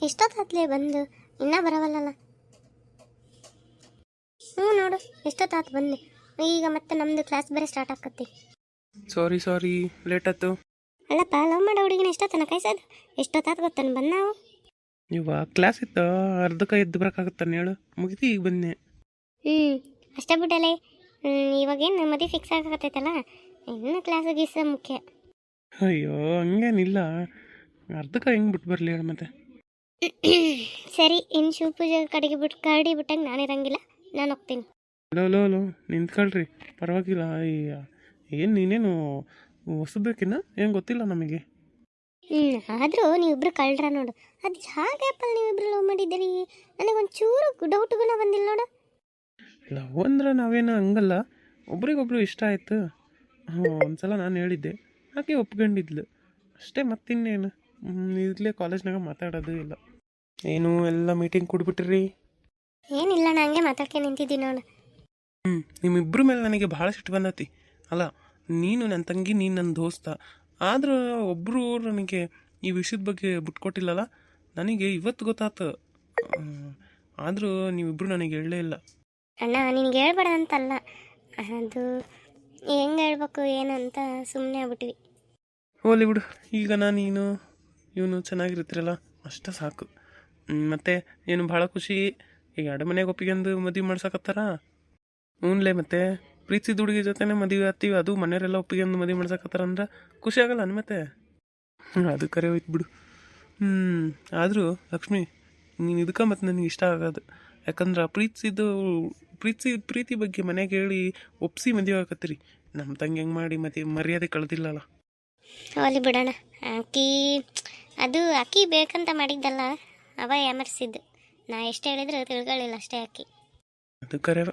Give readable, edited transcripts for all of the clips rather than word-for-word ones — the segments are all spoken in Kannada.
ಎಷ್ಟೊತ್ತಾತ್ಲೇ ಬಂದು ಇನ್ನೂ ಬರವಲ್ಲಲ್ಲ. ಹ್ಞೂ ನೋಡು ಎಷ್ಟೊತ್ತಾತು ಬಂದೆ. ಈಗ ಮತ್ತೆ ನಮ್ಮದು ಕ್ಲಾಸ್ ಬೇರೆ ಸ್ಟಾರ್ಟ್ ಆಕತ್ತಿ. ಸಾರಿ ಲೇಟ್ ಆಯ್ತು. ಅಲ್ಲಪ್ಪ ಲವ್ ಮಾಡೋ ಹುಡುಗಿನ ಎಷ್ಟೊತ್ತನ ಕಾಯ್ಸೋದು? ಎಷ್ಟೊತ್ತಾತು ಗೊತ್ತಾನು ಬಂದು ನಾವು. ಇವ ಕ್ಲಾಸ್ ಇತ್ತು, ಅರ್ಧಕ್ಕೆ ಎದ್ದು ಬರೋಕ್ಕಾಗತ್ತಾನೆ ಹೇಳು. ಮುಗಿದು ಈಗ ಬಂದೆ. ಅಷ್ಟೇ ಬಿಟ್ಟಲೆ. ಇವಾಗೇನು ಮದುವೆ ಫಿಕ್ಸ್ ಆಗತ್ತೈತಲ್ಲ, ಇನ್ನು ಕ್ಲಾಸ್ ಗೀಸ ಮುಖ್ಯ. ಅಯ್ಯೋ ಹಂಗೇನಿಲ್ಲ, ಅರ್ಧಕ್ಕೆ ಹೆಂಗೆ ಬಿಟ್ಟು ಬರಲಿ ಹೇಳು ಮತ್ತೆ. ಸರಿ, ಇನ್ನು ಶಿವ ಪೂಜೆ ಕಡೆಗೆ ಕರಡಿ ಬಿಟ್ಟಂಗೆ ನಾನಿರಂಗಿಲ್ಲ, ನಾನು ಹೋಗ್ತೀನಿ. ಲೋ ನಿಂತ್ಕೊಳ್ರಿ, ಪರವಾಗಿಲ್ಲ. ಏನು ನೀನೇನು ಹೊಸಬೇಕಿನ್ನ ಏನು ಗೊತ್ತಿಲ್ಲ ನಮಗೆ. ಆದರೂ ನೀವಿಬ್ರು ಕಳ್ರ ನೋಡು. ಅದು ಹಾಗೆ ಆ್ಯಪಲ್ಲಿ ನೀವಿಬ್ರು ಲವ್ ಮಾಡಿದ್ದೀರಿ, ನನಗೊಂಚೂರು ಡೌಟ್ಗಳನ್ನ ಬಂದಿಲ್ಲ ನೋಡು. ಲವ್ ಅಂದ್ರೆ ನಾವೇನು ಹಂಗಲ್ಲ, ಒಬ್ರಿಗೊಬ್ರು ಇಷ್ಟ ಆಯಿತು. ಒಂದ್ಸಲ ನಾನು ಹೇಳಿದ್ದೆ, ಆಕೆ ಒಪ್ಕೊಂಡಿದ್ಲು ಅಷ್ಟೇ, ಮತ್ತಿನ್ನೇನು. ಇಲ್ಲೇ ಕಾಲೇಜ್ನಾಗ ಮಾತಾಡೋದು ಇಲ್ಲ. ಏನು ಎಲ್ಲ ಮೀಟಿಂಗ್ ಕೊಡ್ಬಿಟ್ರಿ? ಏನಿಲ್ಲ, ನಾನು ಹಂಗೆ ಮಾತಾಡ್ಕೊಂಡು ನಿಂತಿದ್ದೀನಿ ನೋಡು. ನಿಮ್ಮಿಬ್ಬರ ಮೇಲೆ ನನಗೆ ಭಾಳ ಸಿಟ್ಟು ಬಂದತಿ. ಅಲ್ಲ, ನೀನು ನನ್ನ ತಂಗಿ, ನೀನು ನನ್ನ ದೋಸ್ತ. ಆದರೂ ಒಬ್ಬರು ನನಗೆ ಈ ವಿಷಯದ ಬಗ್ಗೆ ಬಿಟ್ಕೊಟ್ಟಿಲ್ಲಲ್ಲ. ನನಗೆ ಇವತ್ತು ಗೊತ್ತಾಯ್ತು, ಆದರೂ ನೀವಿಬ್ಬರು ನನಗೆ ಹೇಳಲೇ ಇಲ್ಲ. ಅಣ್ಣ ನಿನಗೆ ಹೇಳ್ಬೇಡ ಅಂತಲ್ಲ, ಅದು ಹೆಂಗೆ ಹೇಳ್ಬೇಕು ಏನಂತ ಸುಮ್ಮನೆ ಆಗ್ಬಿಟ್ವಿ. ಹೋಲಿ ಬಿಡು, ಈಗ ನೀನು ಇವನು ಚೆನ್ನಾಗಿರ್ತೀರಲ್ಲ ಅಷ್ಟೇ ಸಾಕು. ಮತ್ತು ಏನು ಭಾಳ ಖುಷಿ, ಈಗ ಎರಡು ಮನೆಗೆ ಒಪ್ಪಿಗೆಂದು ಮದುವೆ ಮಾಡ್ಸಕತ್ತಾರ. ಹ್ಞೂನ್ಲೇ, ಮತ್ತೆ ಪ್ರೀತಿಸಿದ ಹುಡುಗಿ ಜೊತೆನೇ ಮದುವೆ ಆಗ್ತೀವಿ, ಅದು ಮನೆಯವರೆಲ್ಲ ಒಪ್ಪಿಗೆಂದು ಮದುವೆ ಮಾಡ್ಸಕತ್ತಾರ ಅಂದ್ರೆ ಖುಷಿ ಆಗಲ್ಲ ಮತ್ತೆ. ಅದು ಕರೆ ಹೋಯ್ತು ಬಿಡು. ಆದರೂ ಲಕ್ಷ್ಮಿ, ನೀನು ಇದಕ್ಕೆ ಮತ್ತು ನನಗೆ ಇಷ್ಟ ಆಗೋದು. ಯಾಕಂದ್ರೆ ಪ್ರೀತಿ ಬಗ್ಗೆ ಮನೆಗೆ ಹೇಳಿ ಒಪ್ಸಿ ಮದುವೆ ಆಗತ್ತೀರಿ. ನಮ್ಮ ತಂಗಿ ಹೆಂಗೆ ಮಾಡಿ ಮತ್ತೆ ಮರ್ಯಾದೆ ಕಳೆದಿಲ್ಲಲ್ಲ. ಹೋಲಿ ಬಿಡೋಣ. ಅಕ್ಕಿ ಬೇಕಂತ ಮಾಡಿದ್ದಲ್ಲ, ಅವ ಯಾಮರ್ಸಿದ್ದು. ನಾ ಎಷ್ಟು ಹೇಳಿದ್ರು ತಿಳ್ಕೊಳ್ಳಿಲ್ಲ ಅಷ್ಟೇ ಅಕ್ಕಿ. ಅದು ಕರೆ.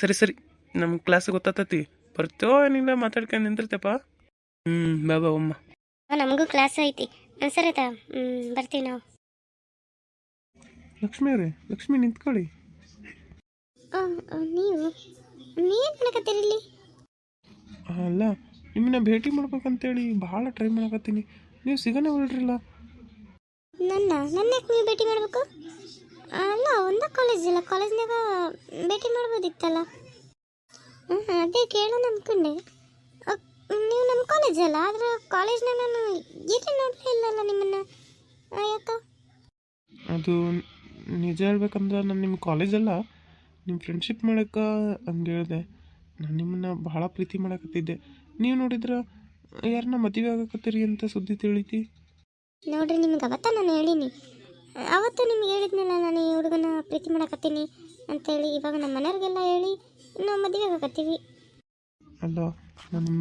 ಸರಿ, ನಮ್ಮ ಕ್ಲಾಸ್ ಗೊತ್ತಾತತಿ, ಬರ್ತೋ ಏನಿಲ್ಲ ಮಾತಾಡ್ಕೊಂಡು ನಿಂತಿರ್ತೇಪ್ಪ. ಬಾಬಾ ಅಮ್ಮ, ನಮಗೂ ಕ್ಲಾಸ್ ಐತಿ. ಸರಿ ಆಯ್ತಾ, ಬರ್ತೀವಿ ನಾವು. ಲಕ್ಷ್ಮಿ ಅವರೇ, ಲಕ್ಷ್ಮಿ ನಿಂತ್ಕೊಳ್ಳಿ. ನೀವು ಮಾಡಕತ್ತೀರಿ ಇಲ್ಲಿ? ಅಲ್ಲ, ನಿಮ್ಮನ್ನ ಭೇಟಿ ಮಾಡ್ಬೇಕಂತೇಳಿ ಭಾಳ ಟ್ರೈ ಮಾಡಕತ್ತೀನಿ, ನೀವು ಸಿಗೋಣ ಹೊರಡ್ರಿಲ್ಲ. ನನ್ನ ಯಾಕೆ ನೀವು ಭೇಟಿ ಮಾಡಬೇಕು? ಅಲ್ಲ, ಒಂದೇ ಕಾಲೇಜ್ ಇಲ್ಲ, ಕಾಲೇಜ್ನಾಗ ಭೇಟಿ ಮಾಡ್ಬೋದಿತ್ತಲ್ಲ. ಅದೇ ಕೇಳೋಣ ಅಂದ್ಕೊಂಡೆ. ನೀವು ನಮ್ಮ ಕಾಲೇಜ್ ಅಲ್ಲ, ಆದರೆ ಕಾಲೇಜ್ನಾಗ ನಾನು ಎಲ್ಲಿ ನೋಡಲೇ ಇಲ್ಲಲ್ಲ ನಿಮ್ಮನ್ನು. ಯಾಕ? ಅದು ನಿಜ ಹೇಳ್ಬೇಕಂದ್ರೆ ನಾನು ನಿಮ್ಮ ಕಾಲೇಜಲ್ಲ, ನಿಮ್ಮ ಫ್ರೆಂಡ್ಶಿಪ್ ಮಾಡೋಕ್ಕೆ ಹಂಗೆ ಹೇಳಿದೆ. ನಾನು ನಿಮ್ಮನ್ನು ಭಾಳ ಪ್ರೀತಿ ಮಾಡಕತ್ತಿದ್ದೆ. ನೀವು ನೋಡಿದ್ರೆ ಯಾರನ್ನ ಮದುವೆ ಆಗಕತ್ತೀರಿ ಅಂತ ಸುದ್ದಿ ತಿಳಿತಿ. ನೋಡ್ರಿ, ನಿಮ್ಗೆ ಅವತ್ತ ನಾನು ಹೇಳೀನಿ, ಅವತ್ತು ನಿಮ್ಗೆ ಹೇಳಿದ್ನಲ್ಲ ನಾನು ಈ ಹುಡುಗನ ಪ್ರೀತಿ ಮಾಡಕತ್ತೀನಿ ಅಂತೇಳಿ. ಇವಾಗ ನಮ್ಮ ಮನೆಯವ್ರಿಗೆಲ್ಲ ಹೇಳಿ ನಾವು ಮದುವೆ ಆಗಕತ್ತೀವಿ. ಅಲ್ಲ, ನಾನು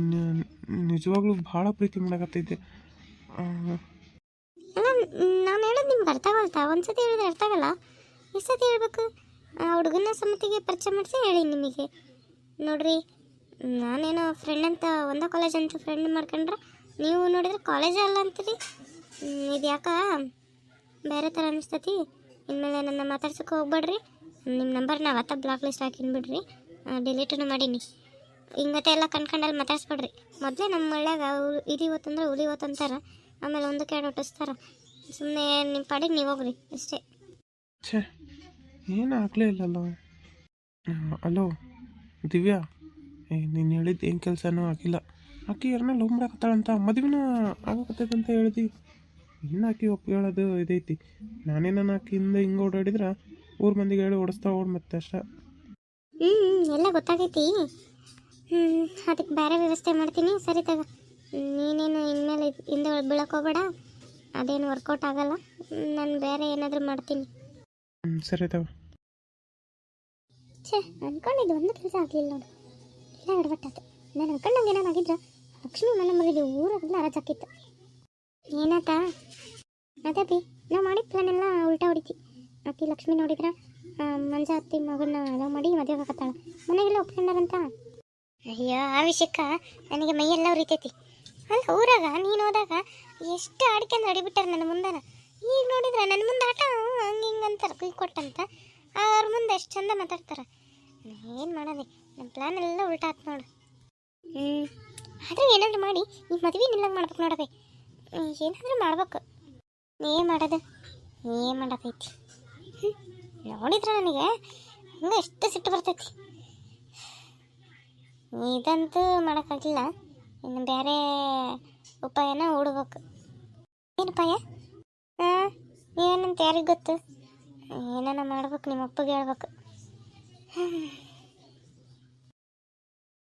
ನಿಜವಾಗ್ಲೂ ಭಾಳ ಪ್ರೀತಿ ಮಾಡಕತ್ತಿದ್ದೆ. ಅಲ್ಲ, ನಾನು ಹೇಳೋದು ನಿಮ್ಗೆ ಅರ್ಥ ಆಗಲ್ತಾ? ಒಂದ್ಸತಿ ಹೇಳಿದ್ರೆ ಅರ್ಥ ಆಗಲ್ಲ, ಎಷ್ಟು ಸತಿ ಹೇಳ್ಬೇಕು? ಆ ಹುಡುಗನ ಸಮ್ಮತಿಗೆ ಪರಿಚಯ ಮಾಡಿಸಿ ಹೇಳಿ ನಿಮಗೆ. ನೋಡ್ರಿ, ನಾನೇನೋ ಫ್ರೆಂಡ್ ಅಂತ ಒಂದೇ ಕಾಲೇಜ್ ಅಂತ ಫ್ರೆಂಡ್ ಮಾಡ್ಕೊಂಡ್ರೆ, ನೀವು ನೋಡಿದ್ರೆ ಕಾಲೇಜೇ ಅಲ್ಲ ಅಂತೀರಿ. ಇದು ಯಾಕ ಬೇರೆ ಥರ ಅನಿಸ್ತತಿ. ಇನ್ಮೇಲೆ ನನ್ನ ಮಾತಾಡ್ಸೋಕೆ ಹೋಗ್ಬೇಡ್ರಿ. ನಿಮ್ಮ ನಂಬರ್ನ ಅವತ್ತ ಬ್ಲಾಕ್ ಲಿಸ್ಟ್ ಹಾಕಿನ್ಬಿಡ್ರಿ, ಡಿಲೀಟನ್ನು ಮಾಡೀನಿ. ಹಿಂಗತೆ ಎಲ್ಲ ಕಣ್ಕಂಡಲ್ಲಿ ಮಾತಾಡ್ಸ್ಬೇಡ್ರಿ. ಮೊದಲೇ ನಮ್ಮ ಒಳ್ಳೆಯಾಗ ಇದಿವತ್ತಂದ್ರೆ ಉಳಿವತ್ತು ಅಂತಾರೆ, ಆಮೇಲೆ ಒಂದಕ್ಕೆ ಎರಡು ಹೊಟ್ಟಿಸ್ತಾರೆ. ಸುಮ್ಮನೆ ನಿಮ್ಮ ಪಾಡಿಗೆ ನೀವು ಹೋಗ್ರಿ ಅಷ್ಟೇ. ಛೇ, ಏನು ಆಗಲೇ ಇಲ್ಲಲ್ಲ. ಅಲೋ ದಿವ್ಯಾ, ನೀನು ಹೇಳಿದ್ದು ಏನು ಕೆಲಸನೂ ಆಗಿಲ್ಲ. ಆಕೆ ಯಾರನ್ನ ಲವ್ ಮಾಡಕತ್ತಾಳಂತ, ಮದುವೆನ ಆಗಕತ್ತೈತಂತ ಹೇಳ್ದಿ. ಇನ್ನು ಆಕೆ ಒಪ್ಕೊಳ್ಳೋದು ಇದೈತಿ. ನಾನೇನ ಆಕೆಯಿಂದ ಹಿಂಗೆ ಓಡಾಡಿದ್ರೆ ಊರ ಮಂದಿಗೆ ಹೇಳಿ ಓಡಿಸ್ತಾ ಮತ್ತೆ ಅಷ್ಟೇ. ಎಲ್ಲ ಗೊತ್ತಾಗೈತಿ. ಅದಕ್ಕೆ ಬೇರೆ ವ್ಯವಸ್ಥೆ ಮಾಡ್ತೀನಿ. ಸರಿ ತಗೋ, ನೀನೇನು ಇನ್ಮೇಲೆ ಹಿಂದೆ ಬೀಳಕ್ಕೆ ಹೋಗ್ಬೇಡ, ಅದೇನು ವರ್ಕೌಟ್ ಆಗಲ್ಲ. ನಾನು ಬೇರೆ ಏನಾದರೂ ಮಾಡ್ತೀನಿ. ಸರಿ ತಗೋ. ಛೇ, ಅನ್ಕೊಂಡಿದ್ದು ಒಂದು ಕೆಲಸ ಆಗಲಿಲ್ಲ ನೋಡು, ಎಲ್ಲ ಎಡವಟ್ಟಾತು. ನಾನು ಅನ್ಕೊಂಡಂಗೆ ಏನಾಗಿದ್ರೆ ಲಕ್ಷ್ಮಿ ಮನೆ ಮಗಿದ್ದು ಊರಾಗೆಲ್ಲ ಹರಾಜಾಕಿತ್ತು. ಏನಾತ? ಅದೇ ಬಿ, ನಾವು ಮಾಡಿದ ಪ್ಲಾನ್ ಎಲ್ಲ ಉಲ್ಟಾ ಹೊಡಿತಿ. ಆಕೆ ಲಕ್ಷ್ಮಿ ನೋಡಿದ್ರೆ ಮಂಜ ಅತ್ತಿ ಮಗನ್ನ ಲವ್ ಮಾಡಿ ಮದುವೆ ಆಗತ್ತಾಳ, ಮನೆಗೆಲ್ಲ ಒಪ್ಕೊಂಡಾರಂತ. ಅಯ್ಯೋ, ಆ ವಿಷಯಕ್ಕೆ ನನಗೆ ಮೈಯೆಲ್ಲ ಉರಿತೈತಿ. ಅಲ್ಲ, ಊರಾಗ ನೀನು ಹೋದಾಗ ಎಷ್ಟು ಆಡ್ಕೊಂಡು ಅಡಿಬಿಟ್ಟಾರೆ ನನ್ನ ಮುಂದನ. ಈಗ ನೋಡಿದ್ರೆ ನನ್ನ ಮುಂದೆ ಆಟ ಹಂಗೆ ಹಿಂಗೆ ಅಂತಾರೆ, ಕುಯ್ ಕೊಟ್ಟಂತ. ಅವ್ರ ಮುಂದೆ ಎಷ್ಟು ಚಂದ ಮಾತಾಡ್ತಾರೆ. ಏನು ಮಾಡೋದೆ, ನಮ್ಮ ಪ್ಲಾನ್ ಎಲ್ಲ ಉಲ್ಟಾ ಆಯ್ತು ನೋಡು. ಆದರೂ ಏನಾದರೂ ಮಾಡಿ ಈ ಮದುವೆ ನಿಲ್ಲಂಗೆ ಮಾಡ್ಬೇಕು ನೋಡಬೇ. ಏನಾದರೂ ಮಾಡ್ಬೇಕು. ಏನು ಮಾಡೋದು, ಏನು ಮಾಡಕೈತಿ ನೋಡಿದ್ರೆ ನನಗೆ ಹಂಗೆ ಎಷ್ಟು ಸಿಟ್ಟು ಬರ್ತೈತಿ. ಇದಂತೂ ಮಾಡೋಕ್ಕಾಗಿಲ್ಲ, ಇನ್ನು ಬೇರೆ ಉಪಾಯನ ಹುಡ್ಬೇಕು. ಏನು ಉಪಾಯ? ಹಾಂ, ಏನಂತ ಯಾರಿಗೆ ಗೊತ್ತು? ಏನಾನ ಮಾಡ್ಬೇಕು, ನಿಮ್ಮ ಅಪ್ಪಗೆ ಹೇಳ್ಬೇಕು.